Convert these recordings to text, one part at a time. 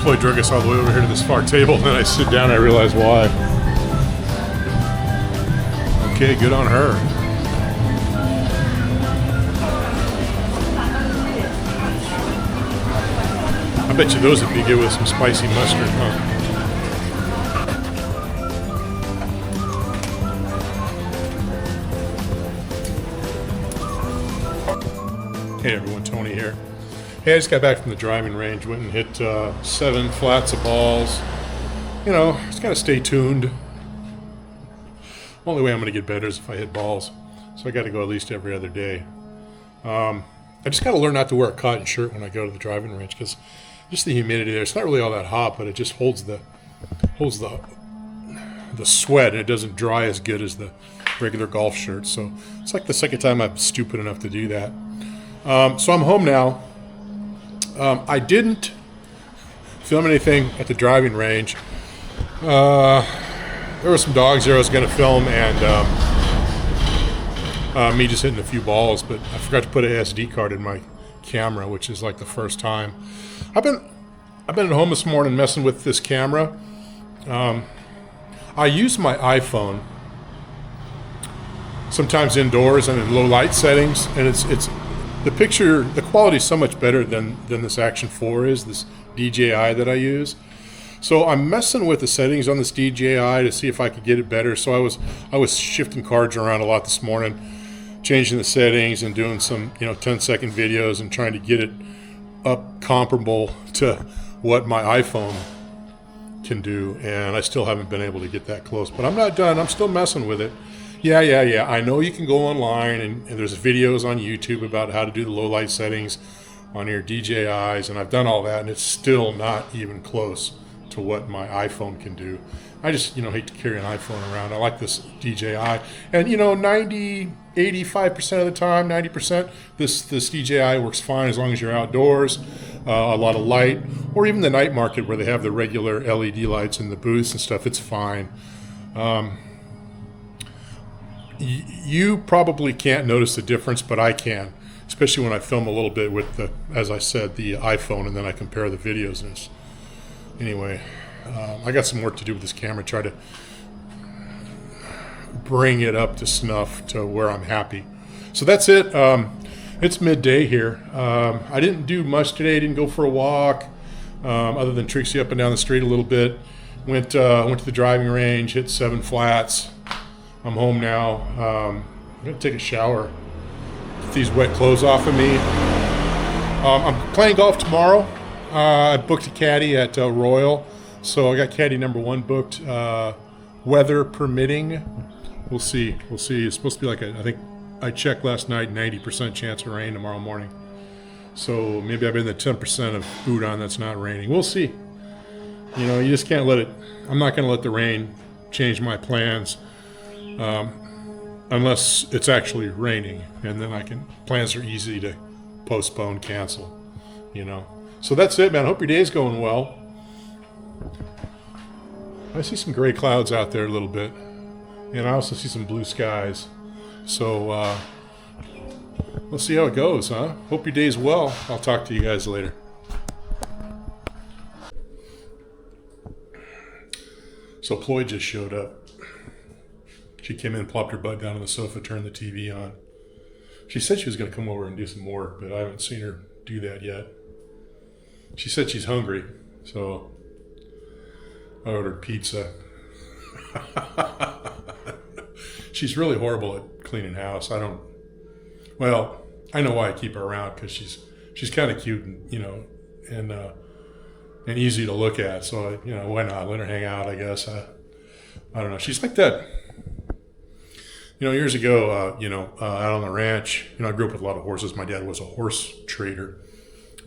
Ploy drug us all the way over here to this far table, and then I sit down and I realize why. Okay, good on her. I bet you those would be good with some spicy mustard, huh? Hey everyone, Tony here. Hey, I just got back from the driving range, went and hit 7 flats of balls. You know, just gotta stay tuned. Only way I'm gonna get better is if I hit balls. So I gotta go at least every other day. I just gotta learn not to wear a cotton shirt when I go to the driving range, because just the humidity there, it's not really all that hot, but it just holds the sweat, and it doesn't dry as good as the regular golf shirt. So it's like the second time I'm stupid enough to do that. So I'm home now. I didn't film anything at the driving range. There were some dogs there I was going to film, and me just hitting a few balls, but I forgot to put an SD card in my camera, which is like the first time. I've been at home this morning messing with this camera. I use my iPhone sometimes indoors and in low light settings, and it's the quality is so much better than this Action 4 is, this DJI that I use. So I'm messing with the settings on this DJI to see if I could get it better. So I was shifting cards around a lot this morning, changing the settings and doing some 10-second videos and trying to get it up comparable to what my iPhone can do. And I still haven't been able to get that close, but I'm not done. I'm still messing with it. Yeah. I know you can go online and there's videos on YouTube about how to do the low light settings on your DJIs, and I've done all that, and it's still not even close to what my iPhone can do. I just, hate to carry an iPhone around. I like this DJI, and 85% of the time, 90%, this DJI works fine as long as you're outdoors, a lot of light, or even the night market where they have the regular LED lights in the booths and stuff. It's fine. You probably can't notice the difference, but I can, especially when I film a little bit with as I said, the iPhone, and then I compare the videos. And anyway, I got some work to do with this camera, try to bring it up to snuff to where I'm happy. So that's it. It's midday here. I didn't do much today. I didn't go for a walk, other than Trixie up and down the street a little bit. Went to the driving range, hit 7 flats. I'm home now. I'm going to take a shower, get these wet clothes off of me. I'm playing golf tomorrow. I booked a caddy at Royal, so I got caddy number 1 booked, weather permitting. We'll see. It's supposed to be like I think I checked last night, 90% chance of rain tomorrow morning. So maybe I've been in the 10% of Udon that's not raining. We'll see. You just can't let it. I'm not going to let the rain change my plans. Unless it's actually raining, and then plans are easy to postpone, cancel, So that's it, man. I hope your day's going well. I see some gray clouds out there a little bit, and I also see some blue skies. So let's see how it goes, huh? Hope your day's well. I'll talk to you guys later. So Ploy just showed up. She came in, plopped her butt down on the sofa, turned the TV on. She said she was going to come over and do some work, but I haven't seen her do that yet. She said she's hungry, so I ordered pizza. She's really horrible at cleaning house. I know why I keep her around, because she's kind of cute and easy to look at. So why not let her hang out? I guess I don't know. She's like that. Years ago, out on the ranch, I grew up with a lot of horses. My dad was a horse trader,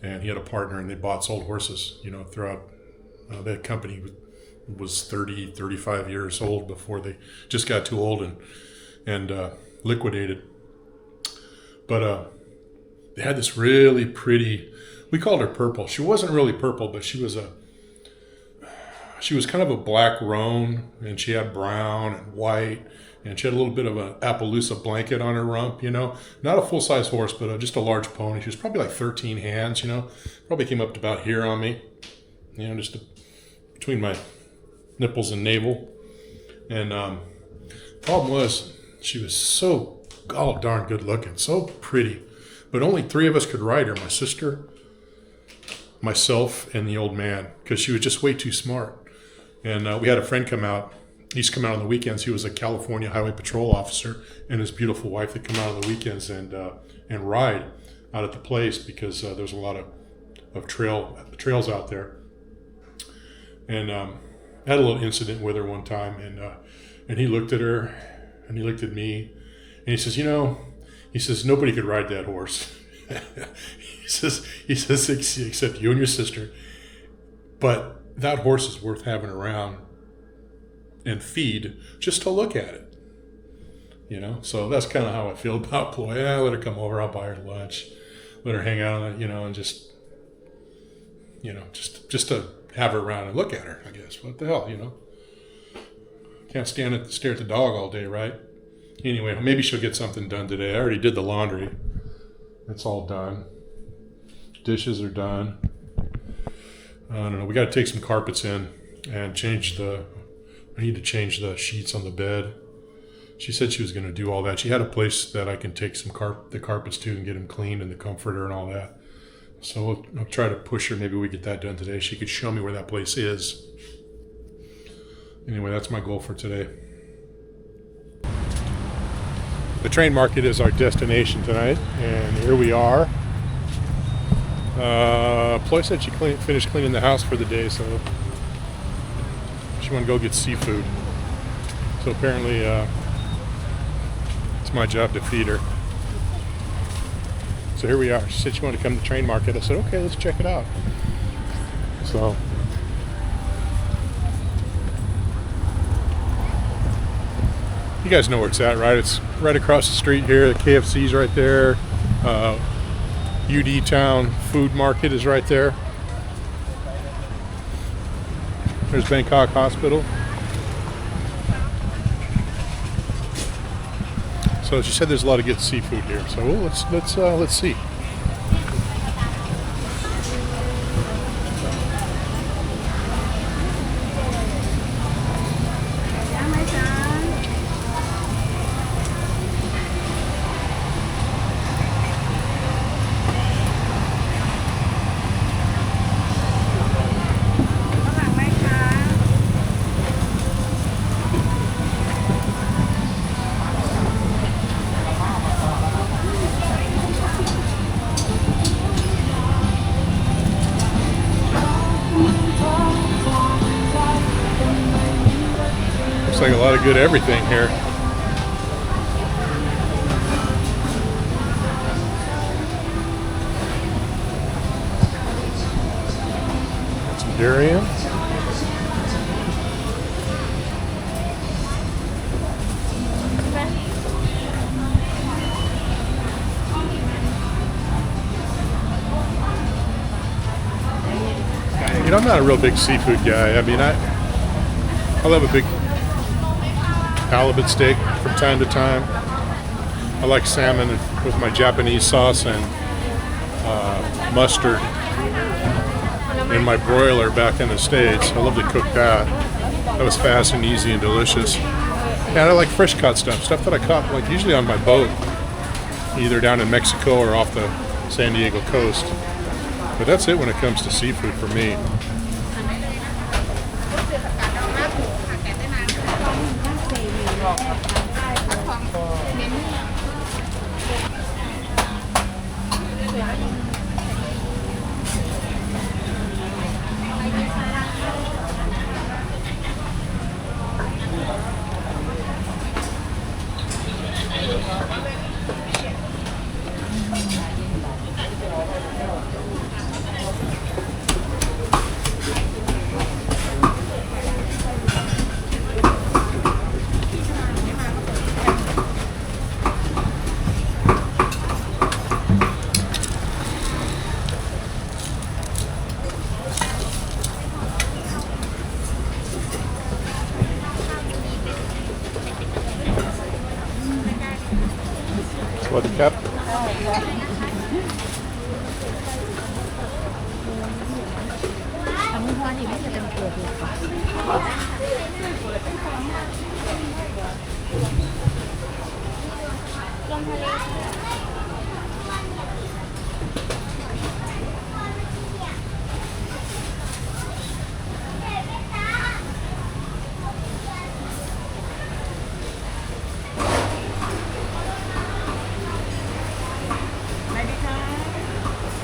and he had a partner, and they sold horses, throughout. That company was 30, 35 years old before they just got too old and liquidated. But they had this really pretty, we called her Purple. She wasn't really purple, but she was kind of a black roan, and she had brown and white. And she had a little bit of an Appaloosa blanket on her rump, Not a full-size horse, but just a large pony. She was probably like 13 hands, Probably came up to about here on me. just between my nipples and navel. And problem was, she was so darn good looking, so pretty. But only 3 of us could ride her, my sister, myself, and the old man, because she was just way too smart. And we had a friend come out. He's come out on the weekends. He was a California Highway Patrol officer, and his beautiful wife that come out on the weekends and ride out at the place, because there's a lot of trails out there. And I had a little incident with her one time, and he looked at her, and he looked at me, and he says, nobody could ride that horse. he says except you and your sister. But that horse is worth having around and feed just to look at it. So that's kind of how I feel about Ploy. Let her come over, I'll buy her lunch, let her hang out on it, and just to have her around and look at her, I guess. What the hell, Can't stare at the dog all day, right? Anyway, maybe she'll get something done today. I already did the laundry. It's all done. Dishes are done. I don't know. We got to take some carpets in and I need to change the sheets on the bed. She said she was going to do all that. She had a place that I can take the carpets to and get them cleaned, and the comforter and all that. So I'll try to push her. Maybe we get that done today. She could show me where that place is. Anyway, that's my goal for today. The train market is our destination tonight, and here we are. Ploy said she finished cleaning the house for the day, so she wanted to go get seafood. So apparently it's my job to feed her. So here we are. She said she wanted to come to the train market. I said, okay, let's check it out. So you guys know where it's at, right? It's right across the street here. The KFC's right there. UD Town Food Market is right there. There's Bangkok Hospital. So she said there's a lot of good seafood here. So let's see. Looks like a lot of good everything here. Some durian. I'm not a real big seafood guy. I mean, I love a big halibut steak from time to time. I like salmon with my Japanese sauce and mustard in my broiler back in the States. I love to cook that. That was fast and easy and delicious. And I like fresh caught stuff that I caught like usually on my boat, either down in Mexico or off the San Diego coast. But that's it when it comes to seafood for me. Smoothies cup. อนนี้ไม่ใช่เป็นตัวดีกว่าลงทะเล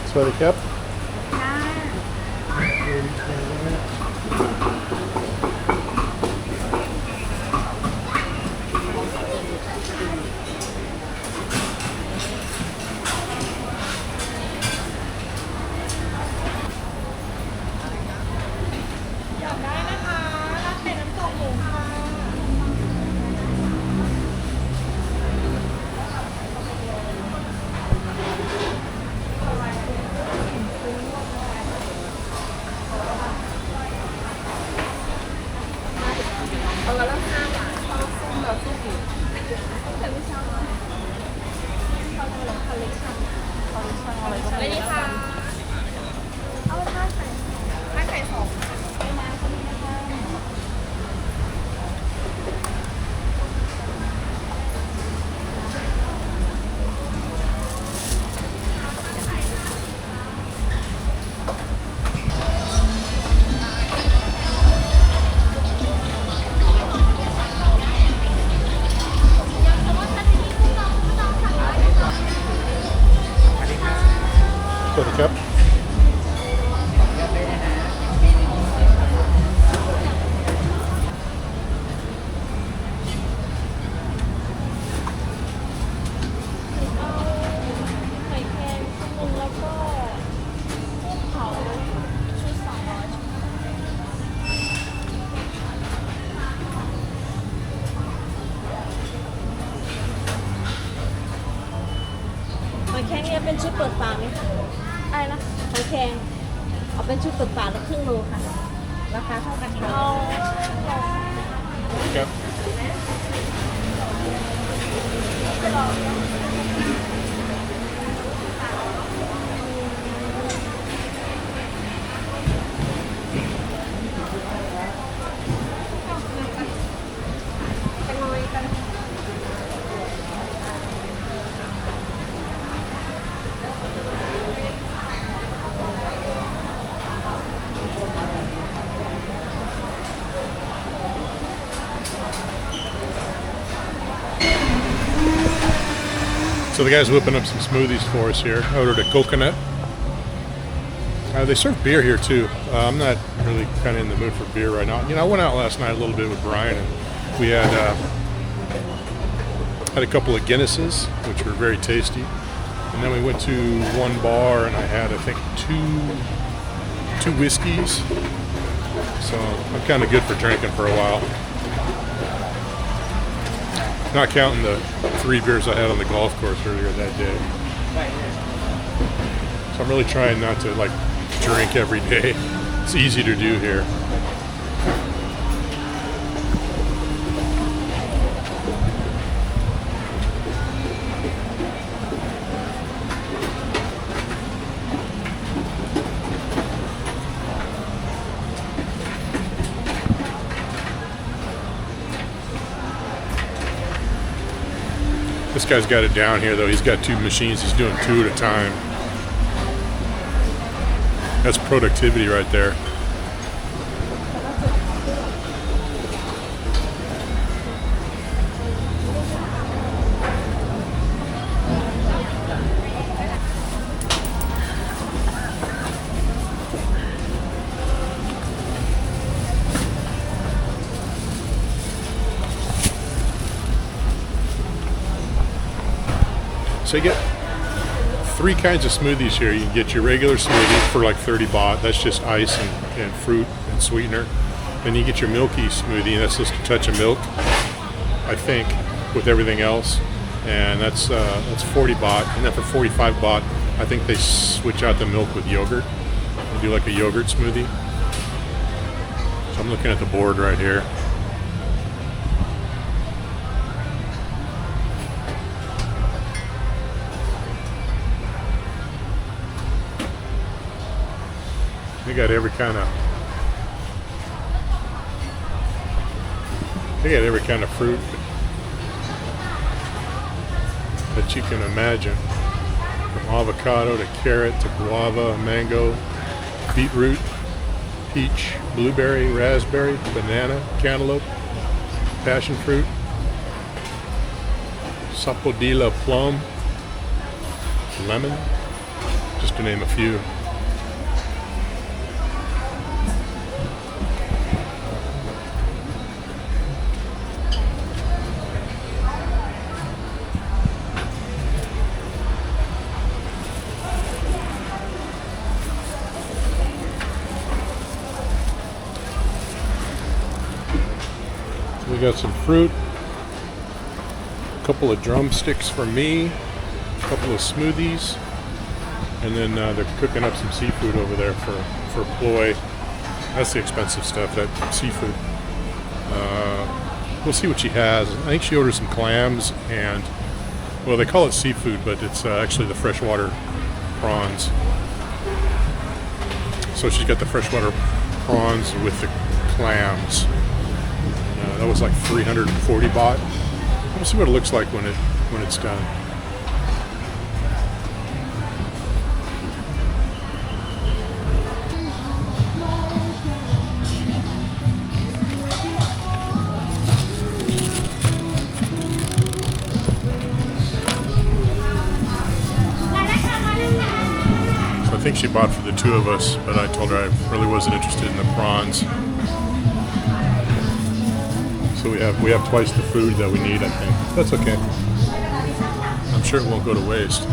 สวัสดีครับอะไรดีคะเอาท่าไข่สองไปมาคนนี้นะคะสวัสดีครับไข่แครงชุดนึงแล้วก็กุ้งเผาชุด200หอยแครงเนี่ยเป็นชุดเปิดฝาไหมคะอะไรนะหอยแครงเอาเป็นชุดเปิดฝาแล้วครึ่งโลค่ะราคาเท่ากันเอา ครับSo the guy's whipping up some smoothies for us here. I ordered a coconut. They serve beer here too. I'm not really kind of in the mood for beer right now. You know, I went out last night a little bit with Brian, and we had a couple of Guinnesses, which were very tasty. And then we went to one bar, and I had, I think, two whiskeys. So I'm kind of good for drinking for a while. Not counting the 3 beers I had on the golf course earlier that day. So I'm really trying not to like drink every day. It's easy to do here. This guy's got it down here though. He's got 2 machines. He's doing 2 at a time. That's productivity right there. So you get 3 kinds of smoothies here. You can get your regular smoothie for like 30 baht. That's just ice and fruit and sweetener. Then you get your milky smoothie, and that's just a touch of milk, I think, with everything else. And that's 40 baht. And then for 45 baht, I think they switch out the milk with yogurt. They do like a yogurt smoothie. So I'm looking at the board right here. They got every kind of They got every kind of fruit that you can imagine. From avocado to carrot to guava, mango, beetroot, peach, blueberry, raspberry, banana, cantaloupe, passion fruit, sapodilla plum, lemon, just to name a few. We got some fruit, a couple of drumsticks for me, a couple of smoothies, and then they're cooking up some seafood over there for Ploy. That's the expensive stuff, that seafood. We'll see what she has. I think she ordered some clams and, well, they call it seafood, but it's actually the freshwater prawns. So she's got the freshwater prawns with the clams. That was like 340 baht. We'll see what it looks like when it's done. So I think she bought for the two of us, but I told her I really wasn't interested in the prawns. So we have twice the food that we need, I think. That's okay. I'm sure it won't go to waste.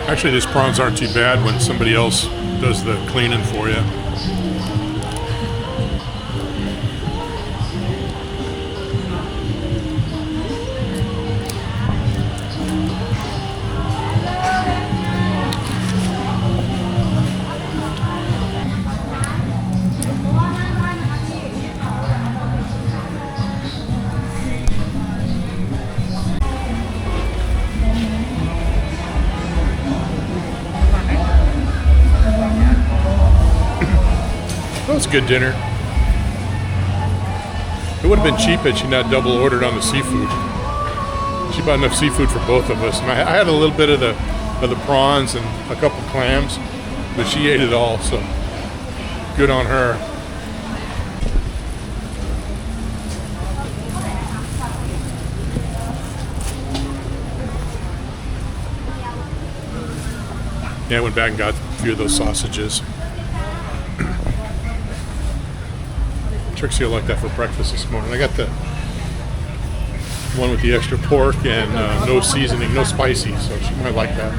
Actually, these prawns aren't too bad when somebody else does the cleaning for you. That was a good dinner. It would have been cheap had she not double ordered on the seafood. She bought enough seafood for both of us, and I had a little bit of the prawns and a couple clams, but she ate it all. So good on her. Yeah, I went back and got a few of those sausages. Trixie will like that for breakfast this morning. I got the one with the extra pork and no seasoning, no spicy, so she might like that.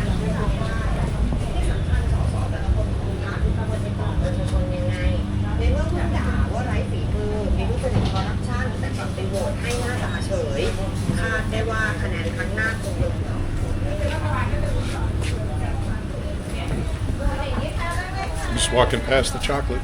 ได้ว่าคะแนนครั้งหน้าคงลง Just walking past the chocolate.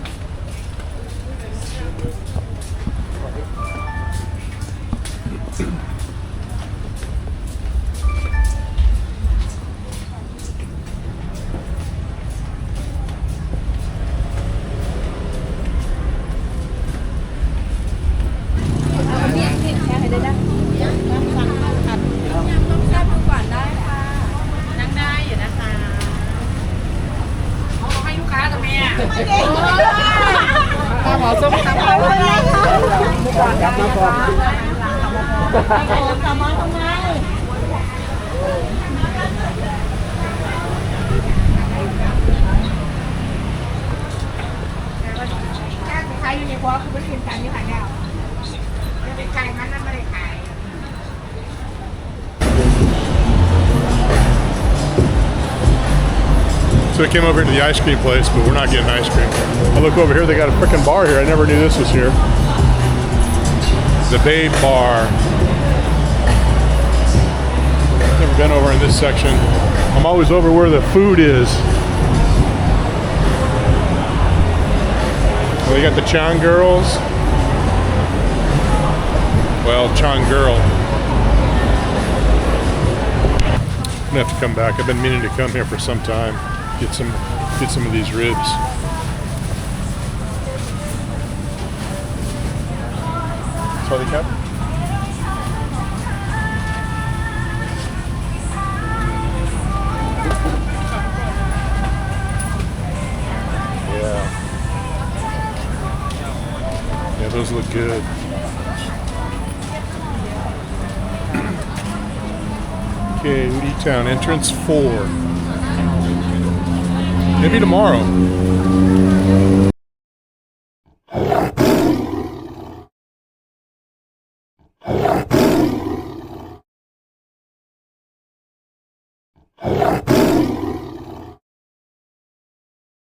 So we came over to the ice cream place, but we're not getting ice cream. I look over here, they got a freaking bar here. I never knew this was here. The Babe Bar. Never been over in this section. I'm always over where the food is. Well, they got the Chang girls. Well, Chang girl. I'm gonna have to come back. I've been meaning to come here for some time. Get some Get some of these ribs. Sorry, Cap. Yeah, those look good. Okay, Udon Town, entrance 4. Maybe tomorrow.